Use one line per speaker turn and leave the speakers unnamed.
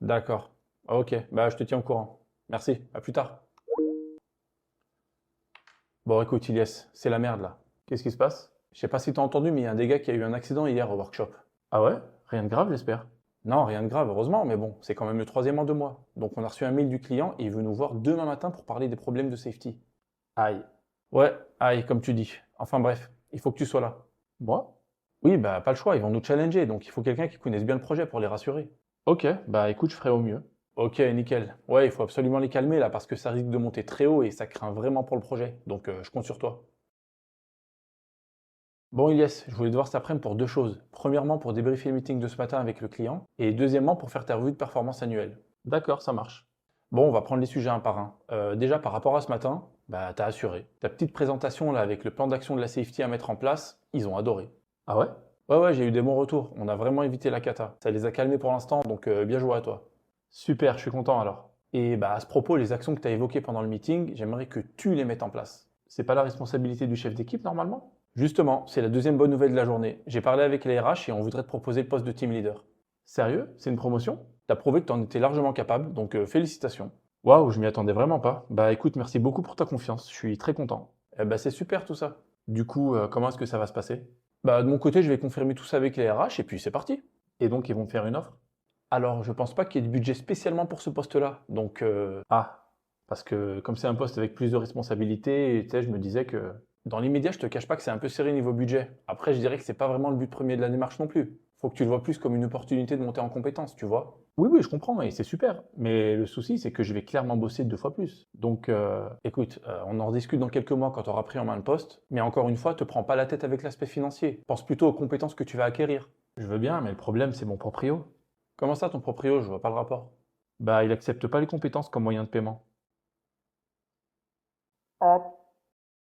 D'accord. Ok, bah je te tiens au courant. Merci, à plus tard. Bon, écoute, Ilyes, c'est la merde là. Qu'est-ce qui se passe? Je sais pas si t'as entendu, mais il y a un des gars qui a eu un accident hier au workshop. Ah ouais? Rien de grave, j'espère. Non, rien de grave, heureusement, mais bon, c'est quand même le troisième en 2 mois. Donc on a reçu un mail du client et il veut nous voir demain matin pour parler des problèmes de safety. Aïe. Ouais, aïe, comme tu dis. Enfin bref, il faut que tu sois là. Moi? Oui, bah pas le choix, ils vont nous challenger, donc il faut quelqu'un qui connaisse bien le projet pour les rassurer. Ok, bah écoute, je ferai au mieux. Ok, nickel. Ouais, il faut absolument les calmer là, parce que ça risque de monter très haut et ça craint vraiment pour le projet. Donc je compte sur toi. Bon, Ilyes, je voulais te voir cet après-midi pour deux choses. Premièrement, pour débriefer le meeting de ce matin avec le client, et deuxièmement, pour faire ta revue de performance annuelle. D'accord, ça marche. Bon, on va prendre les sujets un par un. Déjà, par rapport à ce matin, bah, t'as assuré. Ta petite présentation là avec le plan d'action de la safety à mettre en place, ils ont adoré. Ah ouais? Ouais, ouais, j'ai eu des bons retours. On a vraiment évité la cata. Ça les a calmés pour l'instant, donc bien joué à toi. Super, je suis content alors. Et bah, à ce propos, les actions que tu as évoquées pendant le meeting, j'aimerais que tu les mettes en place. C'est pas la responsabilité du chef d'équipe normalement? Justement, c'est la deuxième bonne nouvelle de la journée. J'ai parlé avec les RH et on voudrait te proposer le poste de team leader. Sérieux? C'est une promotion? T'as prouvé que t'en étais largement capable, donc félicitations. Waouh, je m'y attendais vraiment pas. Bah écoute, merci beaucoup pour ta confiance, je suis très content. Eh bah c'est super tout ça. Du coup, comment est-ce que ça va se passer? Bah de mon côté, je vais confirmer tout ça avec les RH et puis c'est parti. Et donc ils vont me faire une offre? Alors, je pense pas qu'il y ait de budget spécialement pour ce poste-là. Donc, ah, parce que comme c'est un poste avec plus de responsabilités, tu sais, je me disais que dans l'immédiat, je te cache pas que c'est un peu serré niveau budget. Après, je dirais que c'est pas vraiment le but premier de la démarche non plus. Faut que tu le vois plus comme une opportunité de monter en compétence, tu vois. Oui, oui, je comprends et c'est super. Mais le souci, c'est que je vais clairement bosser 2 fois plus. Donc, écoute, on en rediscute dans quelques mois quand tu auras pris en main le poste. Mais encore une fois, te prends pas la tête avec l'aspect financier. Pense plutôt aux compétences que tu vas acquérir. Je veux bien, mais le problème, c'est mon proprio. Comment ça, ton proprio? Je vois pas le rapport. Bah, il accepte pas les compétences comme moyen de paiement.